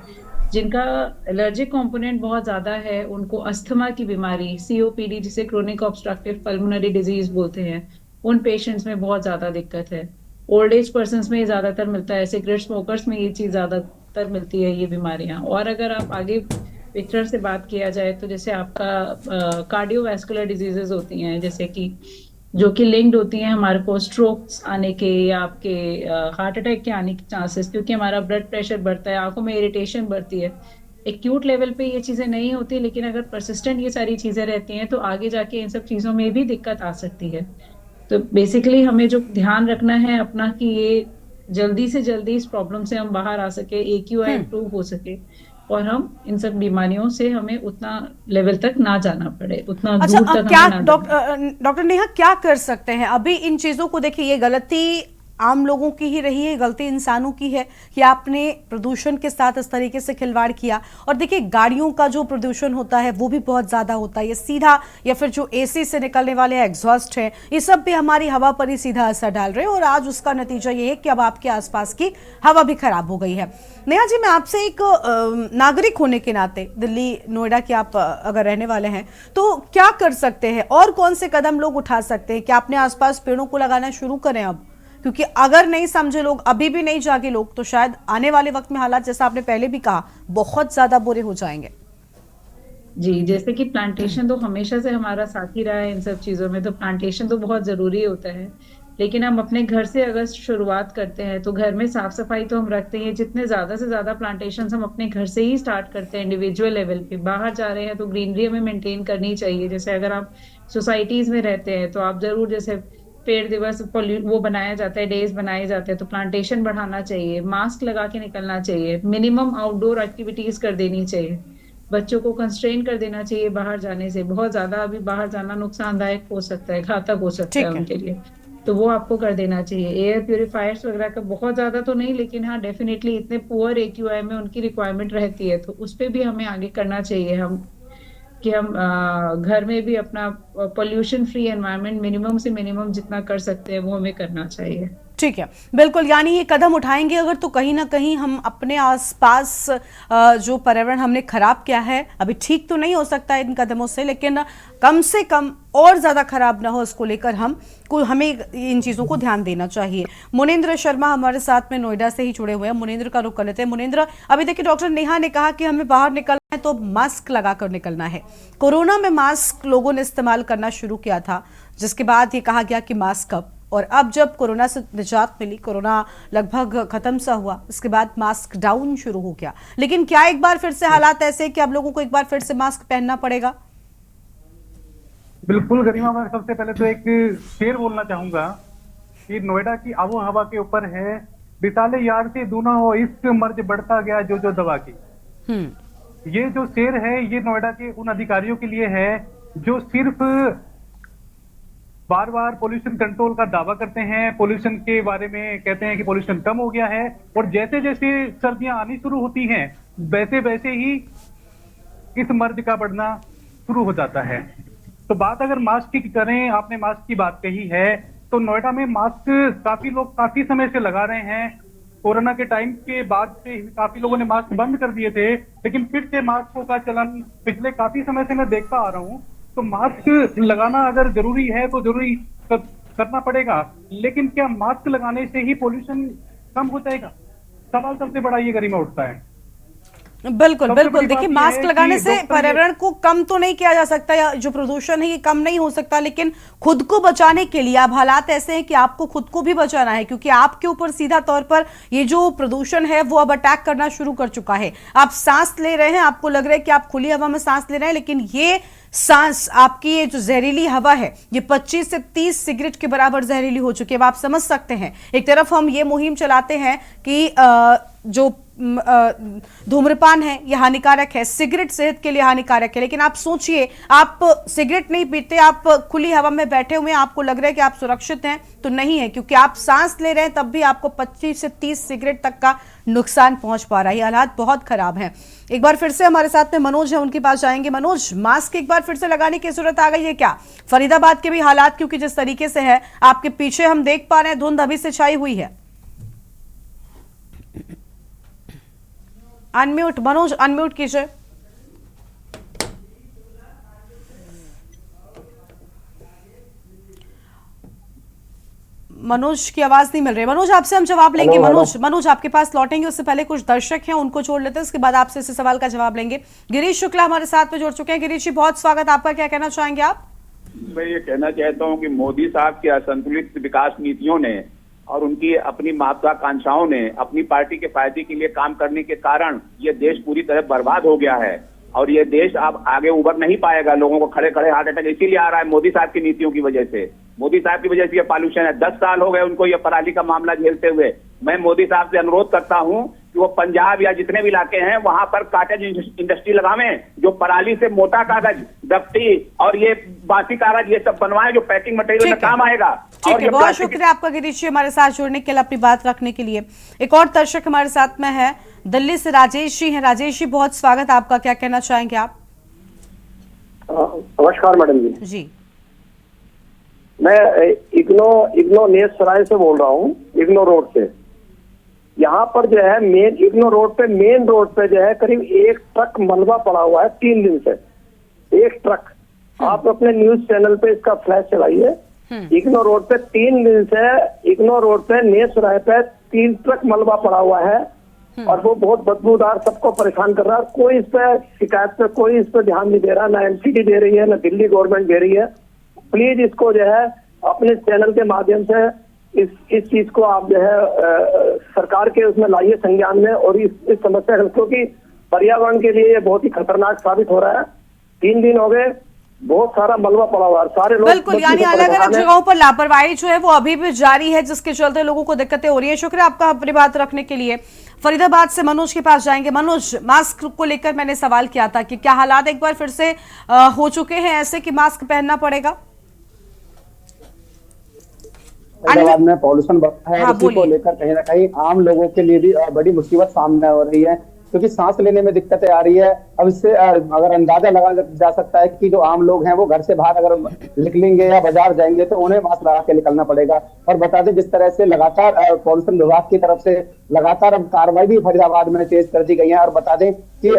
जिनका एलर्जिक कंपोनेंट बहुत ज्यादा है उनको अस्थमा की बीमारी, COPD जिसे क्रोनिक ऑब्स्ट्रक्टिव पल्मोनरी डिजीज बोलते हैं, उन पेशेंट्स में बहुत ज्यादा दिक्कत है। ओल्ड एज पर्सन्स में ये ज्यादातर मिलता है, सिगरेट स्मोकर्स में ये चीज ज्यादातर मिलती है, ये बीमारियां। और अगर आप आगे पिक्चर से बात किया जाए तो जैसे आपका कार्डियोवैस्कुलर डिजीजेस होती हैं, जैसे कि जो कि लिंक्ड होती हैं हमारे को स्ट्रोक्स आने के या आपके हार्ट अटैक के आने के चांसेस, क्योंकि हमारा ब्लड प्रेशर बढ़ता है, आंखों में इरिटेशन बढ़ती है। एक्यूट लेवल पे ये चीजें नहीं होती, लेकिन अगर परसिस्टेंट ये सारी चीजें रहती हैं तो आगे जाके इन सब चीजों में भी दिक्कत आ सकती है। तो बेसिकली हमें जो ध्यान रखना है अपना कि ये जल्दी से जल्दी इस प्रॉब्लम से हम बाहर आ सके, AQI इम्प्रूव हो सके और हम इन सब बीमारियों से हमें उतना लेवल तक ना जाना पड़े, उतना अच्छा, दूर तक क्या हमें ना डॉक्टर नेहा क्या कर सकते हैं अभी इन चीजों को? देखिए, ये गलती आम लोगों की ही रही है, गलती इंसानों की है कि आपने प्रदूषण के साथ इस तरीके से खिलवाड़ किया। और देखिए, गाड़ियों का जो प्रदूषण होता है वो भी बहुत ज्यादा होता है, ये सीधा या फिर जो AC से निकलने वाले एग्जॉस्ट है, ये सब भी हमारी हवा पर ही सीधा असर डाल रहे हैं। और आज उसका नतीजा ये है कि अब आपके आसपास की हवा भी खराब हो गई है। नेहा जी, मैं आपसे एक नागरिक होने के नाते, दिल्ली नोएडा के आप अगर रहने वाले हैं, तो क्या कर सकते हैं और कौन से कदम लोग उठा सकते हैं? क्या अपने आसपास पेड़ों को लगाना शुरू करें अब, क्योंकि अगर नहीं समझे लोग, अभी भी नहीं जागे लोग, तो शायद आने वाले वक्त में हालात, जैसा आपने पहले भी कहा, बहुत ज्यादा बुरे हो जाएंगे। जी, जैसे कि प्लांटेशन तो हमेशा से हमारा साथ ही रहा है इन सब चीजों में, तो प्लांटेशन तो बहुत जरूरी होता है। लेकिन हम अपने घर से अगर शुरुआत करते हैं तो घर में साफ सफाई तो हम रखते हैं, जितने ज्यादा से ज्यादा प्लांटेशन हम अपने घर से ही स्टार्ट करते हैं इंडिविजुअल लेवल पे। बाहर जा रहे हैं तो ग्रीनरी हमें मेंटेन करनी चाहिए। जैसे अगर आप सोसाइटीज में रहते हैं तो आप जरूर, जैसे पेड़ दिवस वो बनाया जाता है, डेज बनाए जाते हैं, तो प्लांटेशन बढ़ाना चाहिए, मास्क लगा के निकलना चाहिए, मिनिमम आउटडोर एक्टिविटीज कर देनी चाहिए, बच्चों को कंस्ट्रेन कर देना चाहिए बाहर जाने से। बहुत ज्यादा अभी बाहर जाना नुकसानदायक हो सकता है, घातक हो सकता है उनके लिए, तो वो आपको कर देना चाहिए। एयर प्यूरिफायर्स वगैरह का बहुत ज्यादा तो नहीं, लेकिन हाँ डेफिनेटली इतने पुअर AQI में उनकी रिक्वायरमेंट रहती है, तो उस पर भी हमें आगे करना चाहिए। हम कि हम घर में भी अपना पोल्यूशन फ्री एनवायरनमेंट मिनिमम से मिनिमम जितना कर सकते हैं वो हमें करना चाहिए। ठीक है, बिल्कुल। यानी ये कदम उठाएंगे अगर, तो कहीं ना कहीं हम अपने आसपास जो पर्यावरण हमने खराब किया है, अभी ठीक तो नहीं हो सकता इन कदमों से, लेकिन कम से कम और ज्यादा खराब ना हो, इसको लेकर हमें इन चीजों को ध्यान देना चाहिए। मुनेंद्र शर्मा हमारे साथ में नोएडा से ही जुड़े हुए हैं। मुनेंद्र का रुख कर लेते हैं। मुनेंद्र, अभी देखिए डॉक्टर नेहा ने कहा कि हमें बाहर निकलना है तो मास्क लगाकर निकलना है। कोरोना में मास्क लोगों ने इस्तेमाल करना शुरू किया था, जिसके बाद ये कहा गया कि मास्क अप, और अब जब कोरोना से निजात मिली, कोरोना लगभग खत्म सा हुआ, इसके बाद मास्क डाउन शुरू हो गया। लेकिन क्या एक बार फिर से हालात ऐसे कि अब लोगों को एक बार फिर से मास्क पहनना पड़ेगा? बिल्कुल गरिमा, मैं सबसे पहले तो एक शेर बोलना चाहूंगा कि नोएडा की आबो हवा के ऊपर है, बिताले यार से दूना हो इश्क मर्ज बढ़ता गया जो जो दवा की। ये जो शेर है ये नोएडा के उन अधिकारियों के लिए है जो सिर्फ बार बार पोल्यूशन कंट्रोल का दावा करते हैं, पोल्यूशन के बारे में कहते हैं कि पोल्यूशन कम हो गया है, और जैसे जैसे सर्दियां आनी शुरू होती हैं वैसे वैसे ही इस मर्ज का बढ़ना शुरू हो जाता है। तो बात अगर मास्क की करें, आपने मास्क की बात कही है, तो नोएडा में मास्क काफी लोग काफी समय से लगा रहे हैं। कोरोना के टाइम के बाद से काफी लोगों ने मास्क बंद कर दिए थे, लेकिन फिर से मास्कों का चलन पिछले काफी समय से मैं देखता आ रहा हूँ। तो मास्क लगाना अगर जरूरी है तो जरूरी करना पड़ेगा, लेकिन क्या मास्क लगाने से ही पोल्यूशन कम हो जाएगा? सवाल सबसे बड़ा ये गरिमा उठता है। बिल्कुल बिल्कुल। देखिए, मास्क लगाने से पर्यावरण को कम तो नहीं किया जा सकता, या जो प्रदूषण है ये कम नहीं हो सकता, लेकिन खुद को बचाने के लिए अब हालात ऐसे हैं कि आपको खुद को भी बचाना है, क्योंकि आपके ऊपर सीधा तौर पर ये जो प्रदूषण है वो अब अटैक करना शुरू कर चुका है। आप सांस ले रहे हैं, आपको लग रहा है कि आप खुली हवा में सांस ले रहे हैं, लेकिन ये सांस, आपकी ये जो जहरीली हवा है, ये 25 से 30 सिगरेट के बराबर जहरीली हो चुकी है। अब आप समझ सकते हैं, एक तरफ हम ये मुहिम चलाते हैं कि जो धूम्रपान है ये हानिकारक है, सिगरेट सेहत के लिए हानिकारक है, लेकिन आप सोचिए, आप सिगरेट नहीं पीते, आप खुली हवा में बैठे हुए हैं, आपको लग रहा है कि आप सुरक्षित हैं, तो नहीं है, क्योंकि आप सांस ले रहे हैं, तब भी आपको 25 से 30 सिगरेट तक का नुकसान पहुंच पा रहा है। ये हालात बहुत खराब हैं। एक बार फिर से हमारे साथ में मनोज है, उनके पास जाएंगे। मनोज, मास्क एक बार फिर से लगाने की जरूरत आ गई है क्या? फरीदाबाद के भी हालात, क्योंकि जिस तरीके से है, आपके पीछे हम देख पा रहे हैं धुंध अभी से छाई हुई है। अनम्यूट मनोज, अनम्यूट कीजिए। मनोज की आवाज नहीं मिल रही। मनोज, आपसे हम जवाब लेंगे। मनोज आपके पास लौटेंगे, उससे पहले कुछ दर्शक हैं उनको जोड़ लेते हैं, उसके बाद आपसे इस सवाल का जवाब लेंगे। गिरीश शुक्ला हमारे साथ में जुड़ चुके हैं। गिरीश जी, बहुत स्वागत आपका, क्या कहना चाहेंगे आप? मैं ये कहना चाहता हूँ कि मोदी साहब की असंतुलित विकास नीतियों ने और उनकी अपनी महत्वाकांक्षाओं ने अपनी पार्टी के फायदे के लिए काम करने के कारण ये देश पूरी तरह बर्बाद हो गया है, और ये देश अब आगे उबर नहीं पाएगा। लोगों को खड़े खड़े हार्ट अटैक इसीलिए आ रहा है, मोदी साहब की नीतियों की वजह से। मोदी साहब की वजह से ये पॉल्यूशन है। 10 साल हो गए उनको ये पराली का मामला झेलते हुए। मैं मोदी साहब से अनुरोध करता हूं कि वो पंजाब या जितने भी इलाके हैं वहां पर कागज इंडस्ट्री लगावें, जो पराली से मोटा कागज, दफ्ती और ये बासी कागज ये सब बनवाएं, जो पैकिंग मटेरियल में काम आएगा। ठीक है, बहुत शुक्रिया आपका गिरीश जी, हमारे साथ जुड़ने के लिए, अपनी बात रखने के लिए। एक और दर्शक हमारे साथ में है, दिल्ली से राजेश जी हैं। राजेश जी, बहुत स्वागत आपका, क्या कहना चाहेंगे आप? नमस्कार मैडम जी। जी, मैं इग्नो नेस सराय से बोल रहा हूँ, इग्नो रोड से। यहाँ पर जो है मेन इग्नो रोड पे, मेन रोड पे जो है करीब 1 ट्रक मलबा पड़ा हुआ है 3 दिन से। 1 ट्रक। आप अपने न्यूज चैनल पे इसका फ्लैश चलाइए, इग्नो रोड पे 3 दिन से इग्नो रोड पे नेसराय पे 3 ट्रक मलबा पड़ा हुआ है और वो बहुत बदबूदार, सबको परेशान कर रहा है। कोई इस पे शिकायत पे कोई इस पे ध्यान नहीं दे रहा, ना एमसीडी दे रही है, ना दिल्ली गवर्नमेंट दे रही है। प्लीज इसको जो है अपने चैनल के माध्यम से इस चीज को आप जो है सरकार के उसमें लाइए संज्ञान में, और इस समस्या, क्योंकि पर्यावरण के लिए ये बहुत ही खतरनाक साबित हो रहा है। 3 दिन हो गए, बहुत सारा मलबा पड़ा हुआ है, सारे लोग बिल्कुल, यानी अलग अलग जगहों पर लापरवाही जो है वो अभी भी जारी है, जिसके चलते लोगों को दिक्कतें हो रही है। शुक्रिया आपका अपनी बात रखने के लिए। फरीदाबाद से मनोज के पास जाएंगे। मनोज, मास्क को लेकर मैंने सवाल किया था कि क्या हालात एक बार फिर से हो चुके हैं ऐसे कि मास्क पहनना पड़ेगा? फरीदाबाद में पॉल्यूशन बढ़ा है, उसी को लेकर कहीं ना कहीं आम लोगों के लिए भी बड़ी मुसीबत सामने हो रही है, क्योंकि सांस लेने में दिक्कतें आ रही है। अब इससे अगर अंदाजा लगा जा सकता है कि जो आम लोग हैं वो घर से बाहर अगर निकलेंगे या बाजार जाएंगे तो उन्हें मास्क लगा के निकलना पड़ेगा। और बता दें, जिस तरह से लगातार पॉल्यूशन विभाग की तरफ से लगातार अब कार्रवाई भी फरीदाबाद में तेज कर दी गई है। और बता दें कि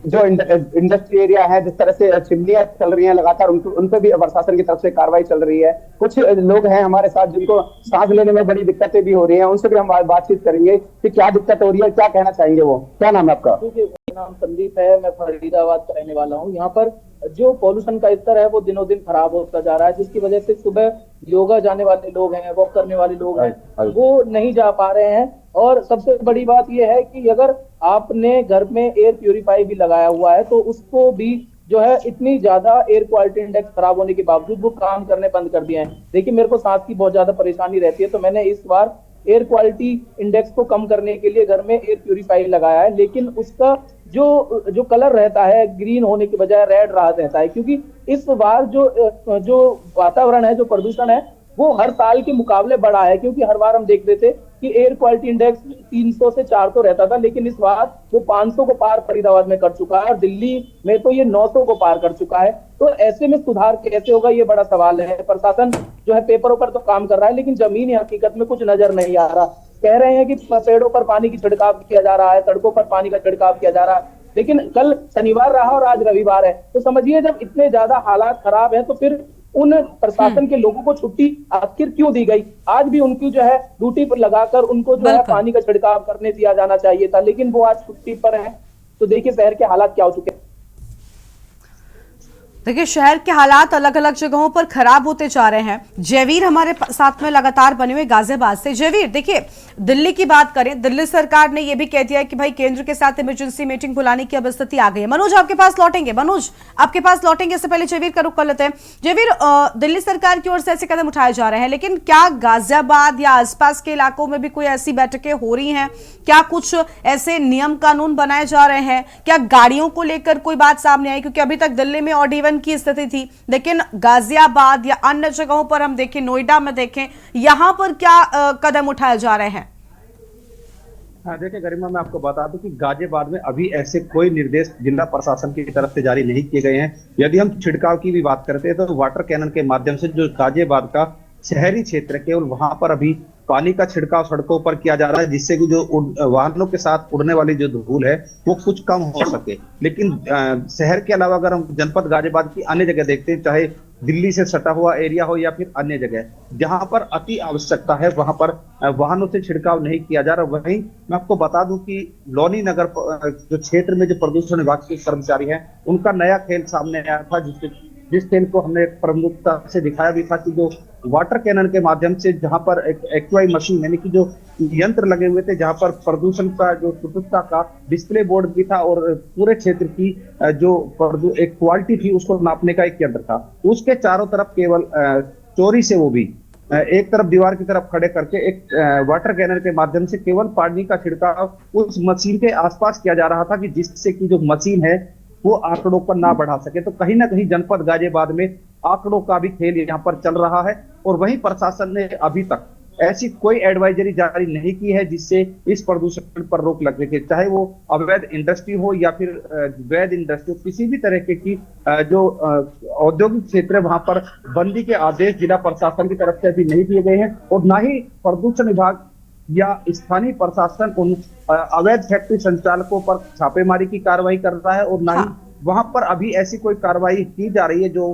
जो इंडस्ट्री एरिया है, जिस तरह से चिमनियां चल रही हैं लगातार, उन पे भी प्रशासन की तरफ से कार्रवाई चल रही है। कुछ लोग हैं हमारे साथ जिनको सांस लेने में बड़ी दिक्कतें भी हो रही हैं, उनसे भी हम बातचीत करेंगे कि क्या दिक्कत हो रही है, क्या कहना चाहेंगे वो। क्या नाम है आपका? मेरा नाम संदीप है, मैं फरीदाबाद का रहने वाला हूँ। यहाँ पर जो पॉल्यूशन का स्तर है वो दिनों दिन खराब होता जा रहा है, जिसकी वजह से सुबह योगा जाने वाले लोग हैं, वॉक करने वाले लोग हैं, वो नहीं जा पा रहे हैं। और सबसे बड़ी बात यह है कि अगर आपने घर में एयर प्यूरिफाई भी लगाया हुआ है तो उसको भी जो है इतनी ज्यादा एयर क्वालिटी इंडेक्स खराब होने के बावजूद वो काम करने बंद कर दिए हैं। देखिए, मेरे को सांस की बहुत ज्यादा परेशानी रहती है, तो मैंने इस बार एयर क्वालिटी इंडेक्स को कम करने के लिए घर में एयर प्यूरिफाई लगाया है, लेकिन उसका जो कलर रहता है ग्रीन होने के बजाय रेड रहा रहता है, क्योंकि इस बार जो वातावरण है, जो प्रदूषण है, वो हर साल के मुकाबले बढ़ा है। क्योंकि हर बार हम देखते थे कि एयर क्वालिटी इंडेक्स 300 से 400 रहता था, लेकिन इस बार वो 500 को पार फरीदाबाद में कर चुका है और दिल्ली में तो ये 900 को पार कर चुका है। तो ऐसे में सुधार कैसे होगा, ये बड़ा सवाल है। प्रशासन जो है पेपरों पर तो काम कर रहा है, लेकिन जमीनी हकीकत में कुछ नजर नहीं आ रहा। कह रहे हैं कि पेड़ों पर पानी की छिड़काव किया जा रहा है, सड़कों पर पानी का छिड़काव किया जा रहा है, लेकिन कल शनिवार रहा और आज रविवार है, तो समझिए जब इतने ज्यादा हालात खराब है तो फिर उन प्रशासन के लोगों को छुट्टी आखिर क्यों दी गई? आज भी उनकी जो है ड्यूटी पर लगाकर उनको जो है पानी का छिड़काव करने दिया जाना चाहिए था, लेकिन वो आज छुट्टी पर है। तो देखिए शहर के हालात क्या हो चुके हैं। देखिए, शहर के हालात अलग अलग जगहों पर खराब होते जा रहे हैं। जयवीर हमारे साथ में लगातार बने हुए गाजियाबाद से। जयवीर, देखिए, दिल्ली की बात करें, दिल्ली सरकार ने यह भी कह दिया है कि भाई केंद्र के साथ इमरजेंसी मीटिंग बुलाने की अब स्थिति आ गई है। मनोज आपके पास लौटेंगे, इससे पहले जयवीर का रुख कर लेते हैं। जयवीर, दिल्ली सरकार की ओर से ऐसे कदम उठाए जा रहे हैं, लेकिन क्या गाजियाबाद या आसपास के इलाकों में भी कोई ऐसी बैठकें हो रही हैं? क्या कुछ ऐसे नियम कानून बनाए जा रहे हैं? क्या गाड़ियों को लेकर कोई बात सामने आई? क्योंकि अभी तक दिल्ली में ऑड इवन की स्थिति थी, लेकिन गाजियाबाद या अन्य जगहों पर हम देखें, नोएडा में देखें, यहां पर क्या कदम उठाए जा रहे हैं? हाँ, देखिए गरिमा, मैं आपको बता दूं कि गाजियाबाद में अभी ऐसे कोई निर्देश जिला प्रशासन की तरफ से जारी नहीं किए गए हैं। यदि हम छिड़काव की भी बात करते हैं तो वाटर कैनन के माध्यम से जो गाजियाबाद का शहरी क्षेत्र है, केवल वहां पर अभी पानी का छिड़काव सड़कों पर किया जा रहा है, जिससे कि जो वाहनों के साथ उड़ने वाली जो धूल है वो कुछ कम हो सके। लेकिन शहर के अलावा अगर हम जनपद गाजियाबाद की अन्य जगह देखते हैं, चाहे दिल्ली से सटा हुआ एरिया हो या फिर अन्य जगह, जहां पर अति आवश्यकता है वहां पर वाहनों से छिड़काव नहीं किया जा रहा। वहीं मैं आपको बता दूं कि लोनी नगर जो क्षेत्र में जो प्रदूषण विभाग के कर्मचारी हैं, उनका नया खेल सामने आया था, जिस खेल को हमने प्रमुखता से दिखाया भी था कि जो वाटर कैनन के माध्यम से जहां पर एक एक्वाई मशीन यानी कि जो यंत्र लगे हुए थे, जहां पर प्रदूषण का जो शुद्धता का डिस्प्ले बोर्ड भी था और पूरे क्षेत्र की जो एक क्वालिटी थी उसको नापने का एक यंत्र था, उसके चारों तरफ केवल चोरी से वो भी एक तरफ दीवार की तरफ खड़े करके एक वाटर कैनन के माध्यम से केवल पानी का छिड़काव उस मशीन के आसपास किया जा रहा था कि जिससे कि जो मशीन है वो आंकड़ों पर ना बढ़ा सके। तो कहीं ना कहीं जनपद गाजियाबाद में आंकड़ों का भी खेल यहाँ पर चल रहा है। और वहीं प्रशासन ने अभी तक ऐसी कोई एडवाइजरी जारी नहीं की है जिससे इस प्रदूषण पर रोक लग सके, चाहे वो अवैध इंडस्ट्री हो या फिर वैध इंडस्ट्री हो। किसी भी तरह की जो औद्योगिक क्षेत्र है वहां पर बंदी के आदेश जिला प्रशासन की तरफ से अभी नहीं दिए गए हैं और ना ही प्रदूषण विभाग या स्थानीय प्रशासन उन अवैध फैक्ट्री संचालकों पर छापेमारी की कार्रवाई कर रहा है और ना ही वहां पर अभी ऐसी कोई कार्रवाई की जा रही है जो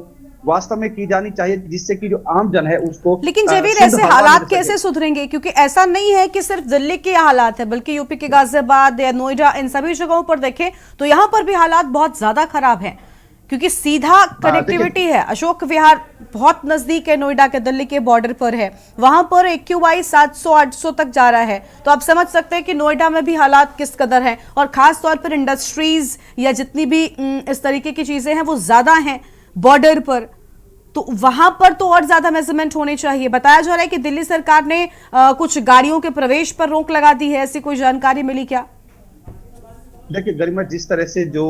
वास्तव में की जानी चाहिए, जिससे कि जो आम जन है उसको। लेकिन जबीर, शुद्ध ऐसे हवा हालात मिल सके। कैसे सुधरेंगे? क्योंकि ऐसा नहीं है कि सिर्फ दिल्ली के हालात है, बल्कि यूपी के गाजियाबाद या नोएडा, इन सभी जगहों पर देखें तो यहाँ पर भी हालात बहुत ज्यादा खराब हैं, क्योंकि सीधा कनेक्टिविटी है। अशोक विहार बहुत नजदीक है नोएडा के, दिल्ली के बॉर्डर पर है, वहां पर AQI 700-800 तक जा रहा है। तो आप समझ सकते हैं कि नोएडा में भी हालात किस कदर हैं, और खास तौर पर इंडस्ट्रीज या जितनी भी इस तरीके की चीजें हैं वो ज्यादा हैं बॉर्डर पर, तो वहां पर तो और ज्यादा मेजरमेंट होने चाहिए। बताया जा रहा है कि दिल्ली सरकार ने कुछ गाड़ियों के प्रवेश पर रोक लगा दी है, ऐसी कोई जानकारी मिली क्या? देखिए गरिमा, जिस तरह से जो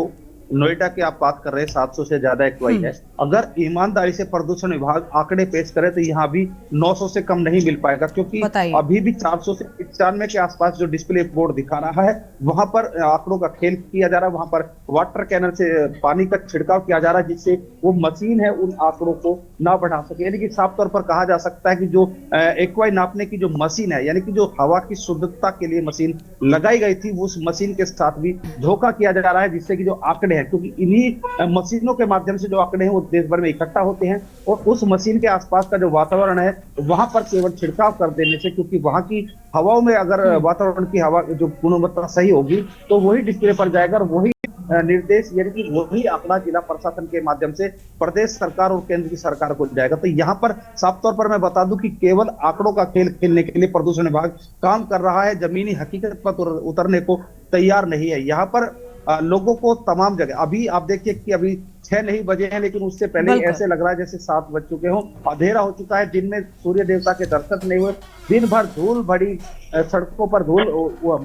नोएडा की आप बात कर रहे हैं 700 से ज्यादा AQI है, अगर ईमानदारी से प्रदूषण विभाग आंकड़े पेश करे तो यहाँ भी 900 से कम नहीं मिल पाएगा, क्योंकि अभी भी 400 से 95 के आसपास जो डिस्प्ले बोर्ड दिखा रहा है वहां पर आंकड़ों का खेल किया जा रहा है। वहां पर वाटर कैनल से पानी का छिड़काव किया जा रहा है, जिससे वो मशीन है उन आंकड़ों को ना बढ़ा सके। यानी कि साफ तौर पर कहा जा सकता है कि जो AQI नापने की जो मशीन है, यानी कि जो हवा की शुद्धता के लिए मशीन लगाई गई थी, उस मशीन के साथ भी धोखा किया जा रहा है, जिससे कि जो आंकड़े हैं, क्योंकि इन्हीं मशीनों के माध्यम से जो आंकड़े हैं वो देश भर में इकट्ठा होते हैं, और उस मशीन के आसपास का जो वातावरण है वहां पर केवल छिड़काव कर देने से, क्योंकि वहां की हवाओं में अगर वातावरण की हवा जो गुणवत्ता सही होगी तो वही डिस्प्ले पर जाएगा, और वही निर्देश यानी कि वही आंकड़ा जिला प्रशासन के माध्यम से प्रदेश सरकार और केंद्र की सरकार को जाएगा। तो यहाँ पर साफ तौर पर मैं बता दूं कि केवल आंकड़ों का खेल खेलने के लिए प्रदूषण विभाग काम कर रहा है, जमीनी हकीकत पर उतरने को तैयार नहीं है। यहाँ पर लोगों को तमाम जगह, अभी आप देखिए कि अभी 6 नहीं बजे हैं, लेकिन उससे पहले ही ऐसे लग रहा है जैसे 7 बज चुके हों, अंधेरा हो चुका है, दिन में सूर्य देवता के दर्शन नहीं हुए, दिन भर धूल भरी सड़कों पर धूल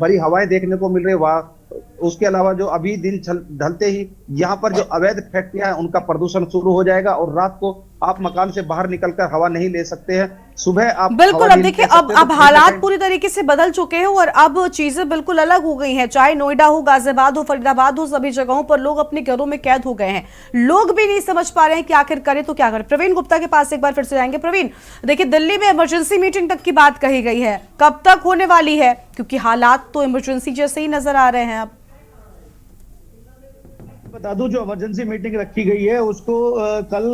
भरी हवाएं देखने को मिल रही है। उसके अलावा जो अभी दिन ढलते ही यहाँ पर जो अवैध फैक्ट्रियां हैं उनका प्रदूषण शुरू हो जाएगा, और रात को आप मकान से बाहर निकलकर हवा नहीं ले सकते हैं, सुबह आप बिल्कुल। अब देखिए, अब हालात पूरी तरीके से बदल चुके हैं और अब चीजें बिल्कुल अलग हो गई हैं। चाहे नोएडा हो, गाजियाबाद हो, फरीदाबाद हो, सभी जगहों पर लोग अपने घरों में कैद हो गए हैं। लोग भी नहीं समझ पा रहे हैं कि आखिर करें तो क्या करें। प्रवीण गुप्ता के पास एक बार फिर से जाएंगे। प्रवीण, देखिए दिल्ली में इमरजेंसी मीटिंग तक की बात कही गई है, कब तक होने वाली है? क्योंकि हालात तो इमरजेंसी जैसे ही नजर आ रहे हैं। अब बता दूं, जो इमरजेंसी मीटिंग रखी गई है उसको कल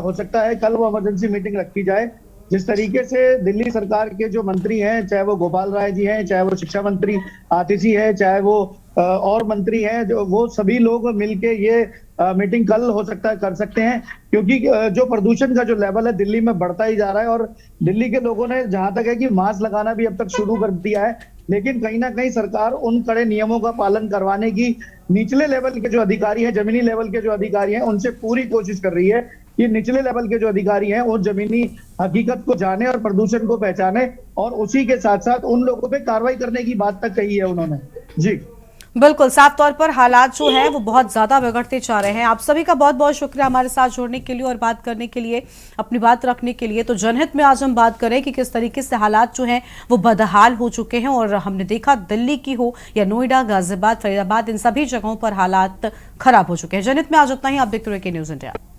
हो सकता है कल वो इमरजेंसी मीटिंग रखी जाए। जिस तरीके से दिल्ली सरकार के जो मंत्री हैं, चाहे वो गोपाल राय जी हैं, चाहे वो शिक्षा मंत्री आतिशी है, चाहे वो और मंत्री हैं, जो वो सभी लोग मिलके ये मीटिंग कल हो सकता है कर सकते हैं, क्योंकि जो प्रदूषण का जो लेवल है दिल्ली में बढ़ता ही जा रहा है। और दिल्ली के लोगों ने जहां तक है कि मास्क लगाना भी अब तक शुरू कर दिया है, लेकिन कहीं ना कहीं सरकार उन कड़े नियमों का पालन करवाने की निचले लेवल के जो अधिकारी हैं, जमीनी लेवल के जो अधिकारी हैं, उनसे पूरी कोशिश कर रही है कि निचले लेवल के जो अधिकारी हैं वो जमीनी हकीकत को जाने और प्रदूषण को पहचाने, और उसी के साथ साथ उन लोगों पे कार्रवाई करने की बात तक कही है उन्होंने। जी बिल्कुल, साफ तौर पर हालात जो है वो बहुत ज्यादा बिगड़ते जा रहे हैं। आप सभी का बहुत बहुत शुक्रिया हमारे साथ जुड़ने के लिए और बात करने के लिए, अपनी बात रखने के लिए। तो जनहित में आज हम बात करें कि किस तरीके से हालात जो हैं वो बदहाल हो चुके हैं, और हमने देखा दिल्ली की हो या नोएडा, गाजियाबाद, फरीदाबाद, इन सभी जगहों पर हालात खराब हो चुके हैं। जनहित में आज इतना ही। आप देखते रहिए के न्यूज़ इंडिया।